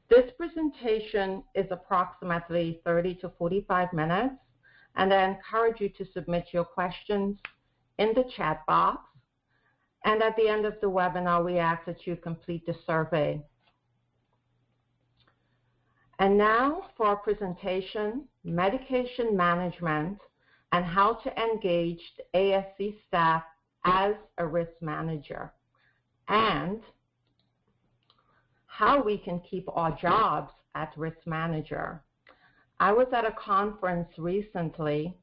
This presentation is approximately 30 to 45 minutes, and I encourage you to submit your questions in the chat box. And at the end of the webinar, we ask that you complete the survey. And now for our presentation, medication management and how to engage the ASC staff as a risk manager, and how we can keep our jobs at risk manager. I was at a conference recently,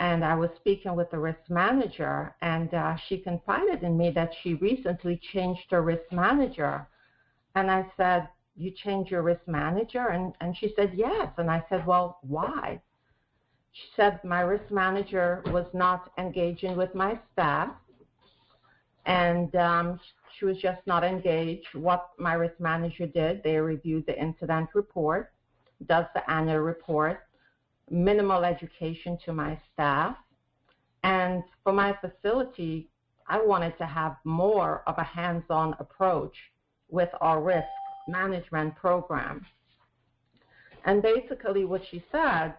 and I was speaking with the risk manager, and she confided in me that she recently changed her risk manager. And I said, "You changed your risk manager?" And she said, "Yes." And I said, "Well, why?" She said, "My risk manager was not engaging with my staff, and she was just not engaged." What my risk manager did, they reviewed the incident report, does the annual report, minimal education to my staff. And for my facility, I wanted to have more of a hands-on approach with our risk management program. And basically what she said,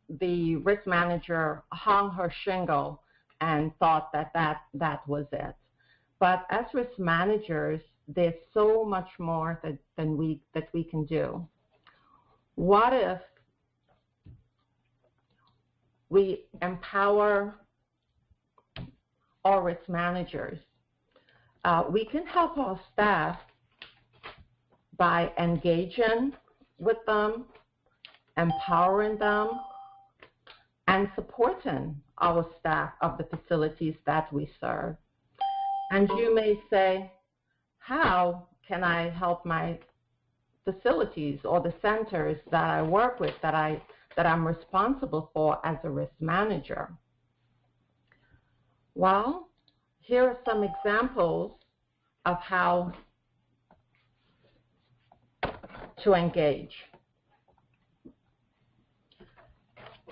the risk manager hung her shingle and thought that was it. But as risk managers, there's so much more that we can do. What if we empower our risk managers? We can help our staff by engaging with them, empowering them, and supporting our staff of the facilities that we serve. And you may say, how can I help my facilities or the centers that I work with, that I'm responsible for as a risk manager? Well, here are some examples of how to engage.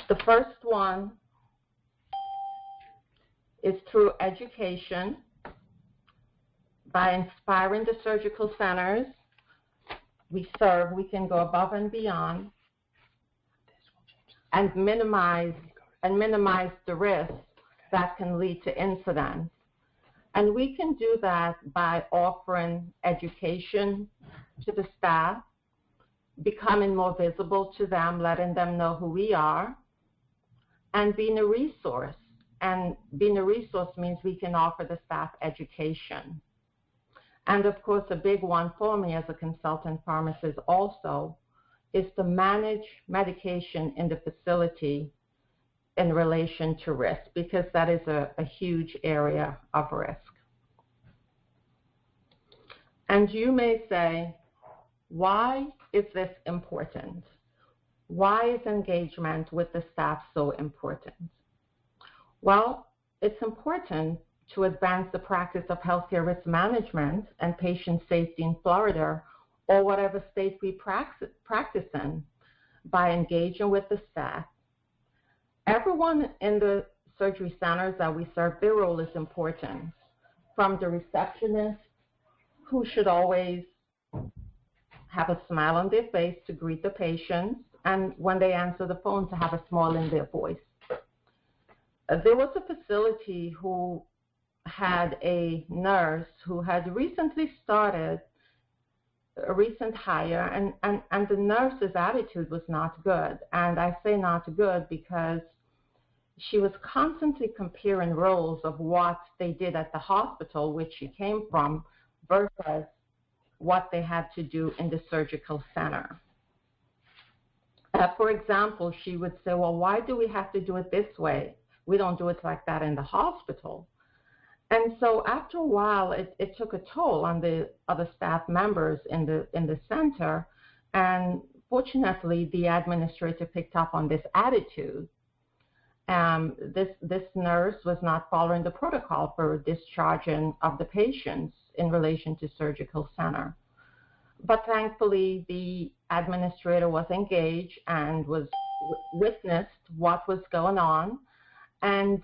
The first one is through education, by inspiring the surgical centers we serve. We can go above and beyond and minimize the risk that can lead to incidents. And we can do that by offering education to the staff, becoming more visible to them, letting them know who we are, and being a resource. And being a resource means we can offer the staff education. And of course, a big one for me as a consultant pharmacist also is to manage medication in the facility in relation to risk, because that is a huge area of risk. And you may say, why is this important? Why is engagement with the staff so important? Well, it's important to advance the practice of healthcare risk management and patient safety in Florida, or whatever state we practice in, by engaging with the staff. Everyone in the surgery centers that we serve, their role is important, from the receptionist, who should always have a smile on their face to greet the patients, and when they answer the phone, to have a smile in their voice. There was a facility who had a nurse who had recently started, a recent hire, and the nurse's attitude was not good. And I say not good because she was constantly comparing roles of what they did at the hospital, which she came from, versus what they had to do in the surgical center. For example, she would say, well, why do we have to do it this way? We don't do it like that in the hospital. And so after a while, it took a toll on the other staff members in the center. And fortunately, the administrator picked up on this attitude. This nurse was not following the protocol for discharging of the patients in relation to surgical center. But thankfully, the administrator was engaged and was witnessed what was going on. And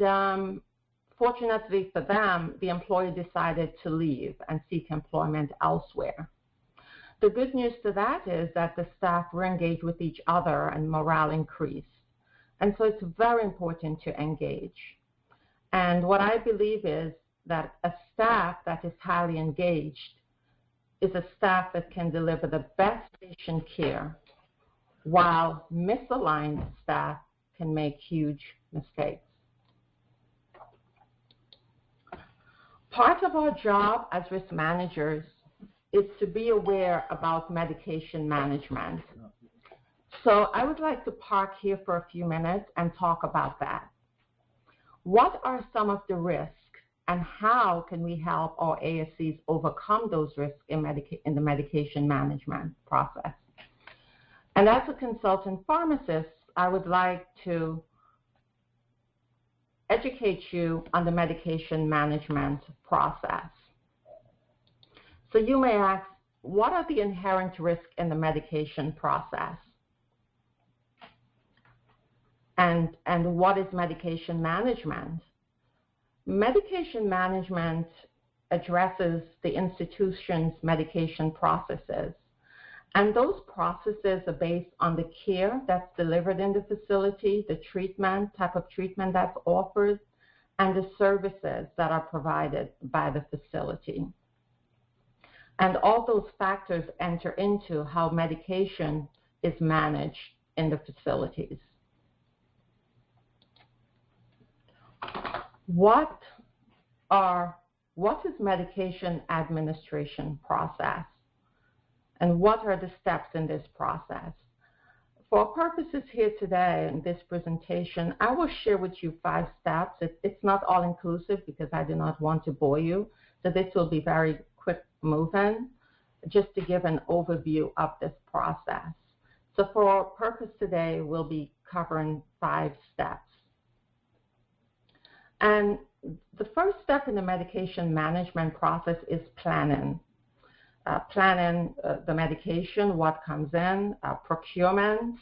fortunately for them, the employee decided to leave and seek employment elsewhere. The good news to that is that the staff were engaged with each other and morale increased. And so it's very important to engage. And what I believe is that a staff that is highly engaged is a staff that can deliver the best patient care, while misaligned staff can make huge mistakes. Part of our job as risk managers is to be aware about medication management. So I would like to park here for a few minutes and talk about that. What are some of the risks, and how can we help our ASCs overcome those risks in the medication management process? And as a consultant pharmacist, I would like to educate you on the medication management process. So you may ask, what are the inherent risks in the medication process? And what is medication management? Medication management addresses the institution's medication processes. And those processes are based on the care that's delivered in the facility, the type of treatment that's offered, and the services that are provided by the facility. And all those factors enter into how medication is managed in the facilities. What is medication administration process? And what are the steps in this process? For purposes here today in this presentation, I will share with you 5 steps. It's not all inclusive because I do not want to bore you. So this will be very quick moving, just to give an overview of this process. So for our purpose today, we'll be covering 5 steps. And the first step in the medication management process is planning. Planning the medication, what comes in, procurement.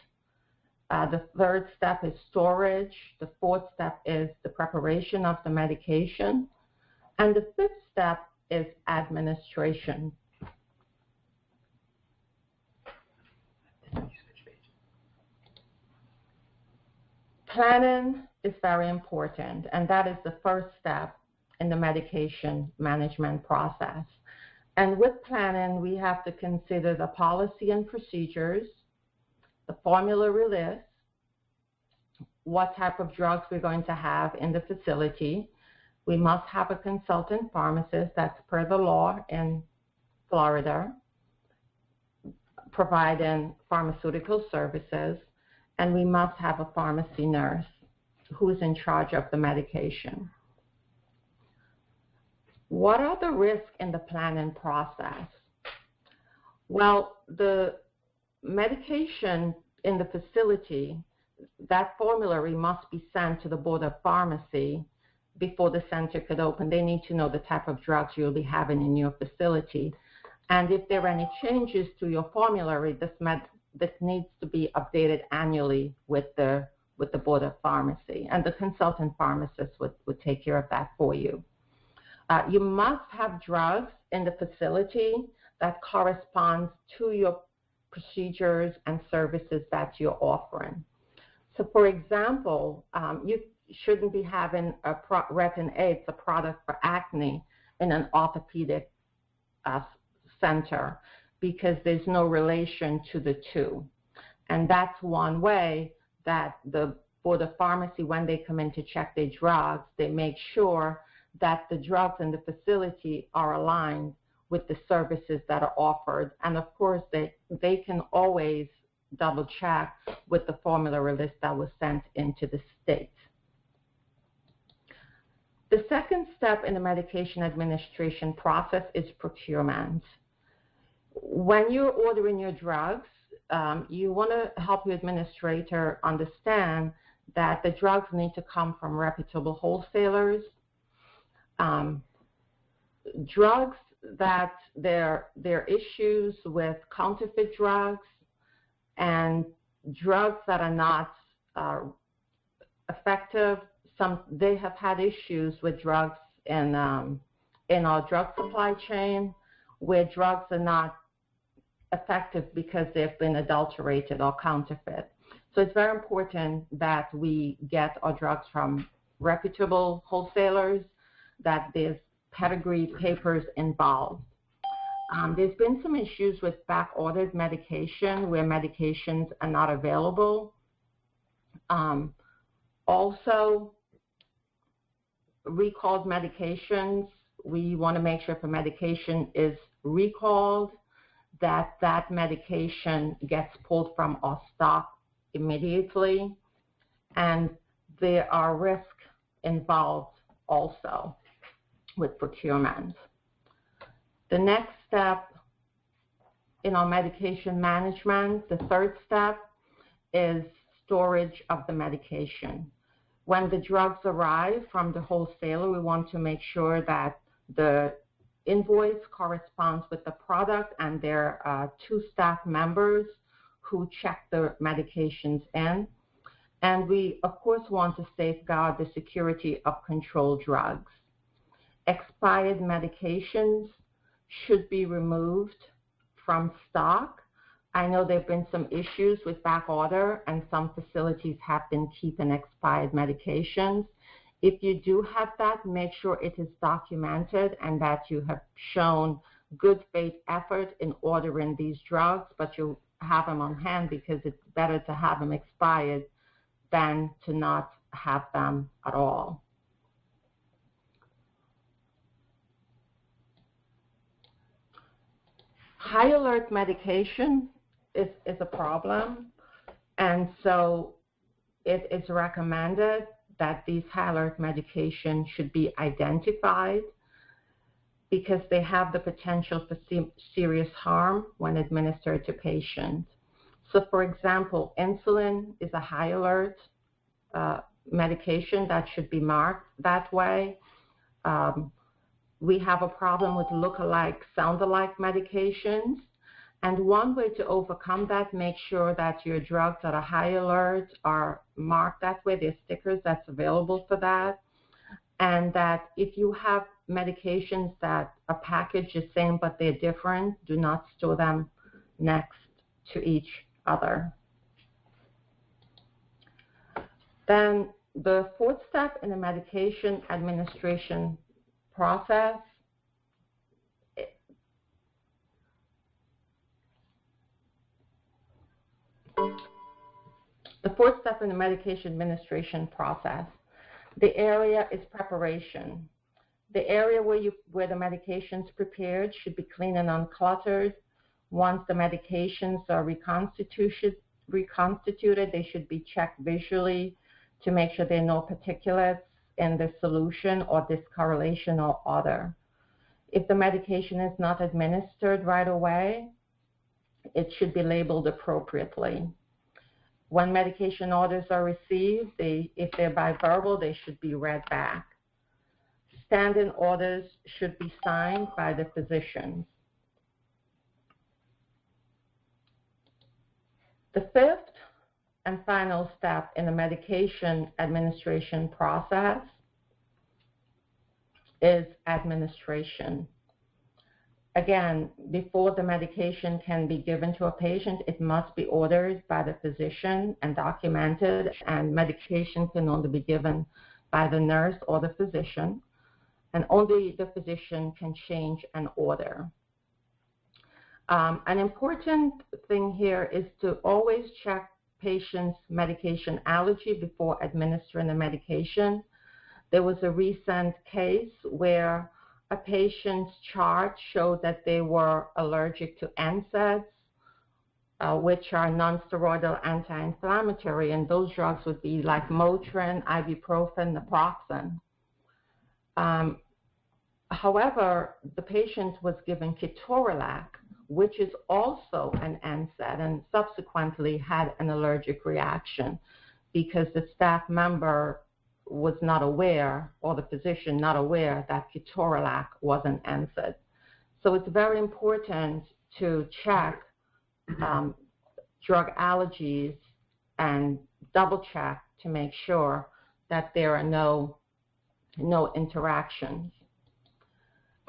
The third step is storage. The fourth step is the preparation of the medication. And the fifth step is administration. Planning is very important, and that is the first step in the medication management process. And with planning, we have to consider the policy and procedures, the formulary list, what type of drugs we're going to have in the facility. We must have a consultant pharmacist, that's per the law in Florida, providing pharmaceutical services, and we must have a pharmacy nurse who is in charge of the medication. What are the risks in the planning process? Well, the medication in the facility, that formulary must be sent to the Board of Pharmacy before the center could open. They need to know the type of drugs you'll be having in your facility. And if there are any changes to your formulary, this needs to be updated annually with the Board of Pharmacy. And the consultant pharmacist would take care of that for you. You must have drugs in the facility that corresponds to your procedures and services that you're offering. So for example, you shouldn't be having a Retin A, it's a product for acne, in an orthopedic center, because there's no relation to the two. And that's one way that the Board of Pharmacy, when they come in to check their drugs, they make sure that the drugs in the facility are aligned with the services that are offered. And of course, they can always double check with the formulary list that was sent into the state. The second step in the medication administration process is procurement. When you're ordering your drugs, you want to help your administrator understand that the drugs need to come from reputable wholesalers. Drugs that there are issues with counterfeit drugs and drugs that are not effective. They have had issues with drugs in our drug supply chain, where drugs are not effective because they've been adulterated or counterfeit. So it's very important that we get our drugs from reputable wholesalers, that there's pedigree papers involved. There's been some issues with back-ordered medication where medications are not available. Also, recalled medications, we want to make sure if a medication is recalled, that that medication gets pulled from our stock immediately. And there are risks involved also with procurement. The next step in our medication management, the third step, is storage of the medication. When the drugs arrive from the wholesaler, we want to make sure that the invoice corresponds with the product, and there are 2 staff members who check the medications in. And we, of course, want to safeguard the security of controlled drugs. Expired medications should be removed from stock. I know there have been some issues with back order, and some facilities have been keeping expired medications. If you do have that, make sure it is documented and that you have shown good faith effort in ordering these drugs, but you have them on hand, because it's better to have them expired than to not have them at all. High alert medication is a problem, and so it is recommended that these high alert medications should be identified, because they have the potential for serious harm when administered to patients. So, for example, insulin is a high alert medication that should be marked that way. We have a problem with look-alike, sound-alike medications. And one way to overcome that, make sure that your drugs that are high alert are marked that way. There's stickers that's available for that. And that if you have medications that are packaged the same but they're different, do not store them next to each other. Then the 4th step in the medication administration process the area is preparation. The area where the medication is prepared should be clean and uncluttered. Once the medications are reconstituted, they should be checked visually to make sure there are no particulates in the solution or discorrelation or other. If the medication is not administered right away, it should be labeled appropriately. When medication orders are received, if they're by verbal, they should be read back. Stand-in orders should be signed by the physician. The 5th and final step in the medication administration process is administration. Again, before the medication can be given to a patient, it must be ordered by the physician and documented, and medication can only be given by the nurse or the physician, and only the physician can change an order. An important thing here is to always check patient's medication allergy before administering the medication. There was a recent case where a patient's chart showed that they were allergic to NSAIDs, which are non-steroidal anti-inflammatory, and those drugs would be like Motrin, ibuprofen, naproxen. However, the patient was given ketorolac, which is also an NSAID, and subsequently had an allergic reaction because the staff member was not aware, or the physician not aware, that ketorolac was an NSAID. So it's very important to check drug allergies and double check to make sure that there are no interactions.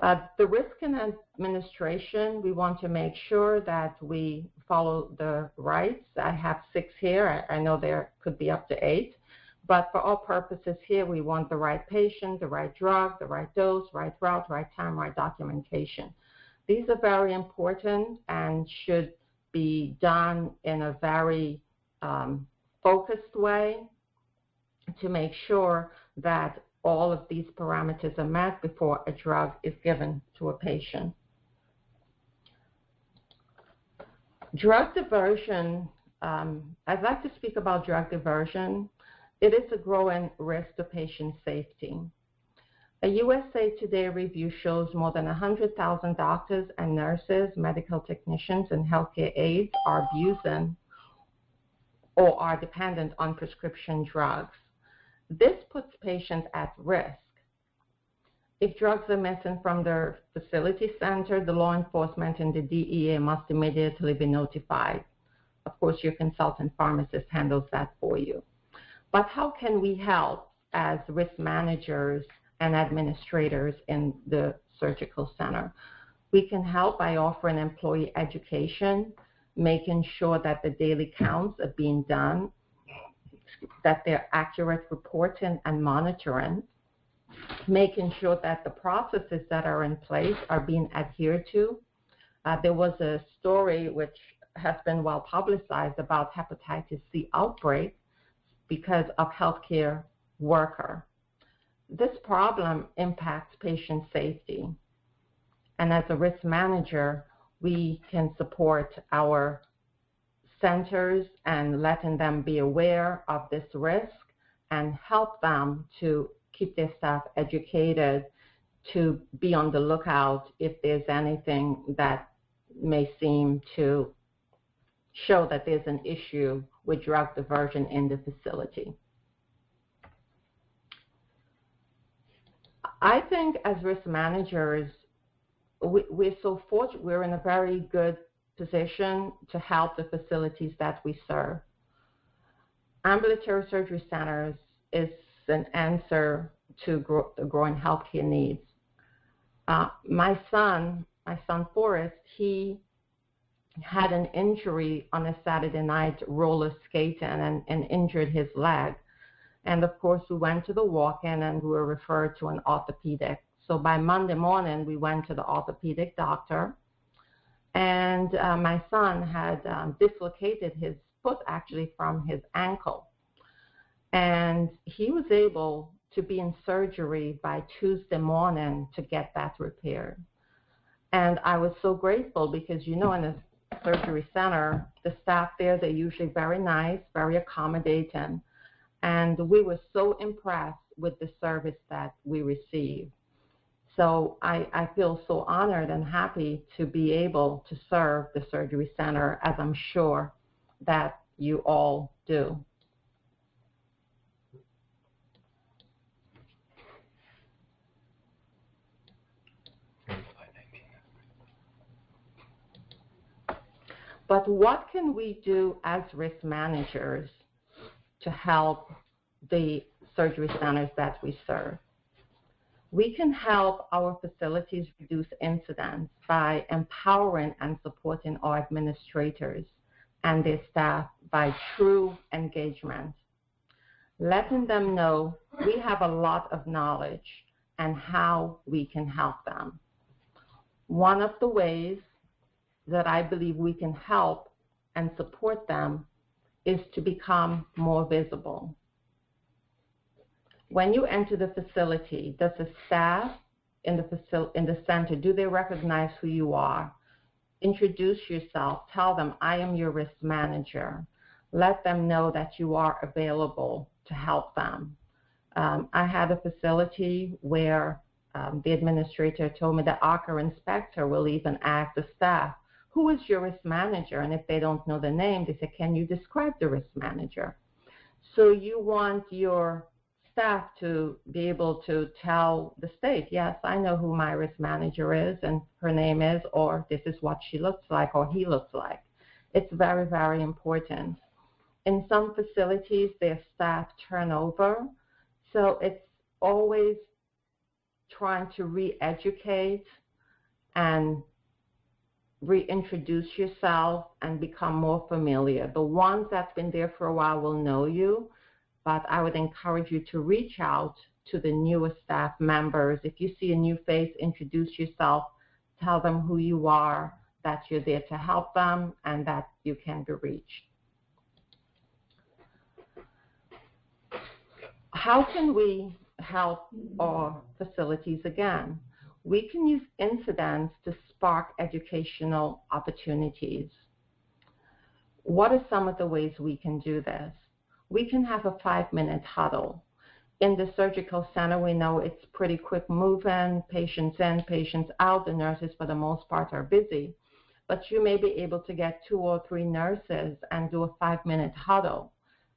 The risk in administration, we want to make sure that we follow the rights. I have 6 here. I know there could be up to 8. But for all purposes here, we want the right patient, the right drug, the right dose, right route, right time, right documentation. These are very important and should be done in a very focused way to make sure that all of these parameters are met before a drug is given to a patient. Drug diversion, I'd like to speak about drug diversion. It is a growing risk to patient safety. A USA Today review shows more than 100,000 doctors and nurses, medical technicians, and healthcare aides are abusing or are dependent on prescription drugs. This puts patients at risk. If drugs are missing from their facility center, the law enforcement and the DEA must immediately be notified. Of course, your consultant pharmacist handles that for you. But how can we help as risk managers and administrators in the surgical center? We can help by offering employee education, making sure that the daily counts are being done, that they're accurate reporting and monitoring, making sure that the processes that are in place are being adhered to. There was a story which has been well publicized about hepatitis C outbreak because of healthcare worker. This problem impacts patient safety. And as a risk manager, we can support our centers and letting them be aware of this risk and help them to keep their staff educated, to be on the lookout if there's anything that may seem to show that there's an issue with drug diversion in the facility. I think as risk managers, we're so fortunate, we're in a very good position to help the facilities that we serve. Ambulatory surgery centers is an answer to the growing healthcare needs. My son Forrest, he had an injury on a Saturday night roller skating and injured his leg. And of course, we went to the walk-in and we were referred to an orthopedic. So by Monday morning, we went to the orthopedic doctor. And my son had dislocated his foot actually from his ankle. And he was able to be in surgery by Tuesday morning to get that repaired. And I was so grateful because, you know, in a surgery center, the staff there, they're usually very nice, very accommodating. And we were so impressed with the service that we received. So I feel so honored and happy to be able to serve the surgery center, as I'm sure that you all do. But what can we do as risk managers to help the surgery centers that we serve? We can help our facilities reduce incidents by empowering and supporting our administrators and their staff by true engagement, letting them know we have a lot of knowledge and how we can help them. One of the ways that I believe we can help and support them is to become more visible. When you enter the facility, does the staff in the center, do they recognize who you are? Introduce yourself. Tell them, I am your risk manager. Let them know that you are available to help them. I had a facility where the administrator told me the ARCA inspector will even ask the staff, who is your risk manager? And if they don't know the name, they say, can you describe the risk manager? So you want your staff to be able to tell the state, yes, I know who my risk manager is and her name is, or this is what she looks like or he looks like. It's very, very important. In some facilities, their staff turnover, so it's always trying to re-educate and reintroduce yourself and become more familiar. The ones that's been there for a while will know you, but I would encourage you to reach out to the newer staff members. If you see a new face, introduce yourself, tell them who you are, that you're there to help them, and that you can be reached. How can we help our facilities again? We can use incidents to spark educational opportunities. What are some of the ways we can do this? We can have a 5-minute huddle. In the surgical center, we know it's pretty quick moving, patients in, patients out. The nurses, for the most part, are busy. But you may be able to get 2 or 3 nurses and do a 5-minute huddle.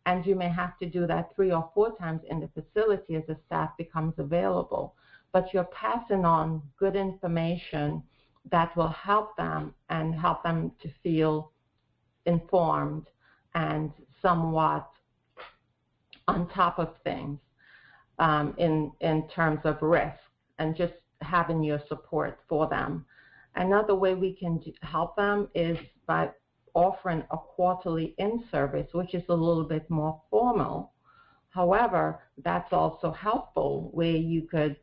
And you may have to do that 3 or 4 times in the facility as the staff becomes available. But you're passing on good information that will help them and help them to feel informed and somewhat on top of things in terms of risk, and just having your support for them. Another way we can help them is by offering a quarterly in-service, which is a little bit more formal. However, that's also helpful, where you could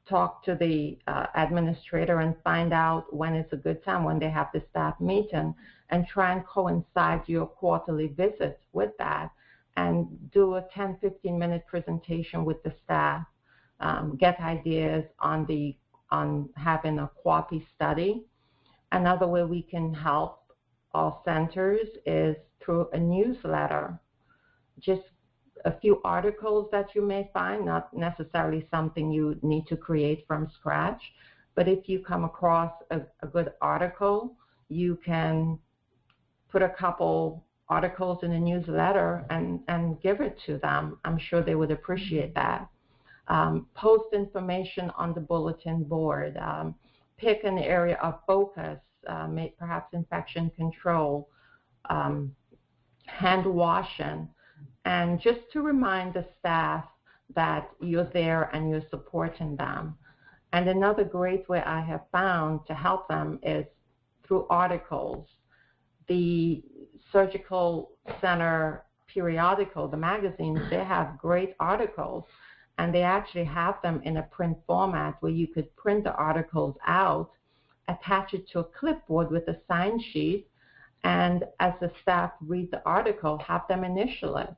talk to the administrator and find out when it's a good time, when they have the staff meeting, and try and coincide your quarterly visits with that, and do a 10, 15-minute presentation with the staff, get ideas on having a QAPI study. Another way we can help our centers is through a newsletter. Just a few articles that you may find, not necessarily something you need to create from scratch, but if you come across a good article, you can put a couple articles in a newsletter and give it to them. I'm sure they would appreciate that. Post information on the bulletin board. Pick an area of focus, perhaps infection control, hand washing, and just to remind the staff that you're there and you're supporting them. And another great way I have found to help them is through articles. The Surgical Center periodical, the magazines, they have great articles, and they actually have them in a print format where you could print the articles out, attach it to a clipboard with a sign sheet, and as the staff read the article, have them initial it.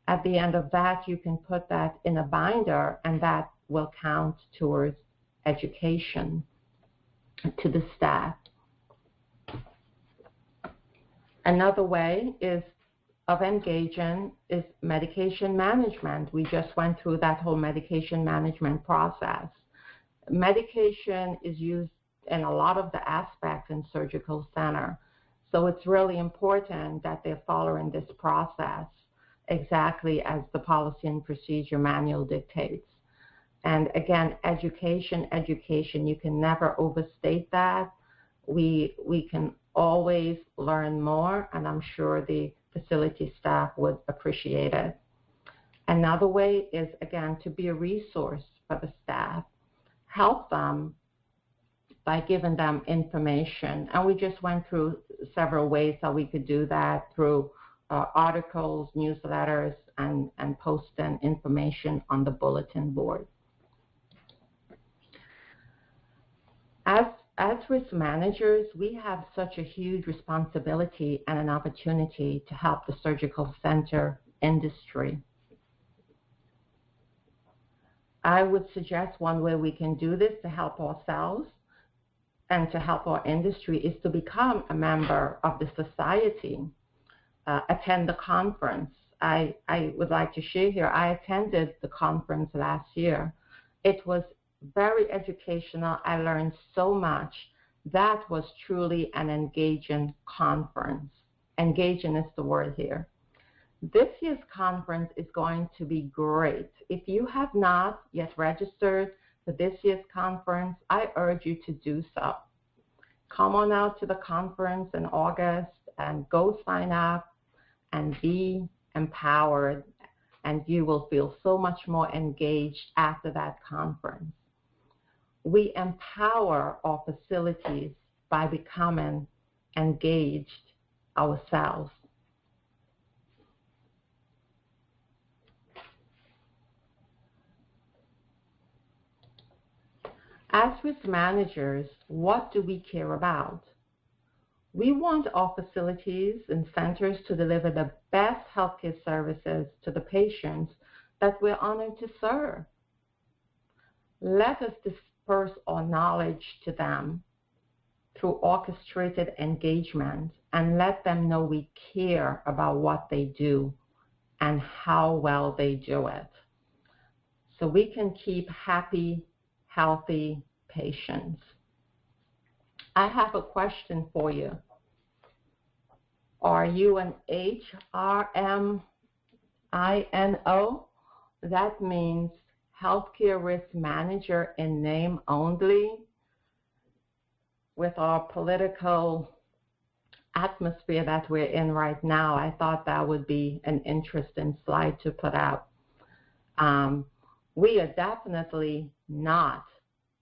At the end of that, you can put that in a binder, and that will count towards education to the staff. Another way of engaging is medication management. We just went through that whole medication management process. Medication is used in a lot of the aspects in surgical center. So it's really important that they're following this process exactly as the policy and procedure manual dictates. And again, education, you can never overstate that. We can always learn more, and I'm sure the facility staff would appreciate it. Another way is, again, to be a resource for the staff. Help them by giving them information. And we just went through several ways how we could do that through articles, newsletters, and posting information on the bulletin board. As risk managers, we have such a huge responsibility and an opportunity to help the surgical center industry. I would suggest one way we can do this to help ourselves and to help our industry is to become a member of the society, attend the conference. I would like to share here, I attended the conference last year. It was very educational. I learned so much. That was truly an engaging conference. Engaging is the word here. This year's conference is going to be great. If you have not yet registered for this year's conference, I urge you to do so. Come on out to the conference in August and go sign up and be empowered, and you will feel so much more engaged after that conference. we empower our facilities by becoming engaged ourselves. As risk managers, what do we care about? We want our facilities and centers to deliver the best healthcare services to the patients that we're honored to serve. Let us disperse our knowledge to them through orchestrated engagement and let them know we care about what they do and how well they do it, so we can keep happy, healthy patients. I have a question for you. Are you an HRMINO? That means healthcare risk manager in name only. With our political atmosphere that we're in right now, I thought that would be an interesting slide to put out. We are definitely not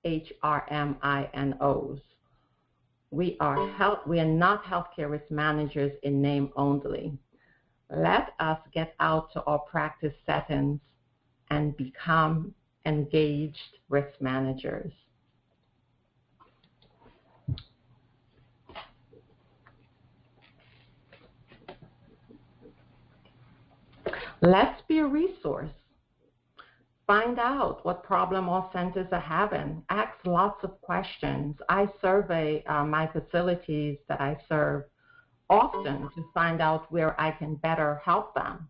HRMINOs. We are not healthcare risk managers in name only. Let us get out to our practice settings and become engaged risk managers. Let's be a resource. Find out what problem all centers are having. Ask lots of questions. I survey my facilities that I serve often to find out where I can better help them,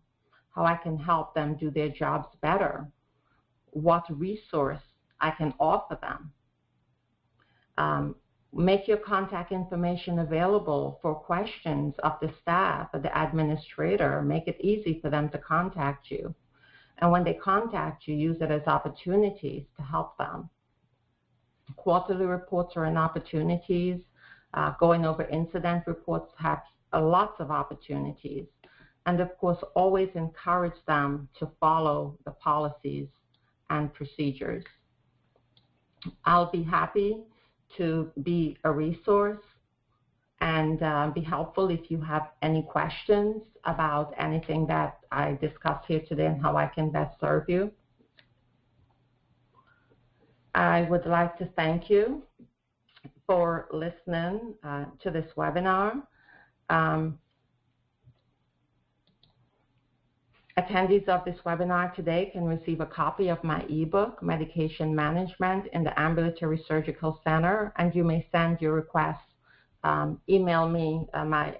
how I can help them do their jobs better, what resource I can offer them. Make your contact information available for questions of the staff or the administrator. Make it easy for them to contact you. And when they contact you, use it as opportunities to help them. Quarterly reports are opportunities. Going over incident reports have lots of opportunities. And of course, always encourage them to follow the policies and procedures. I'll be happy to be a resource and be helpful if you have any questions about anything that I discussed here today and how I can best serve you. I would like to thank you for listening to this webinar. Attendees of this webinar today can receive a copy of my ebook, Medication Management in the Ambulatory Surgical Center, and you may send your requests. Email me my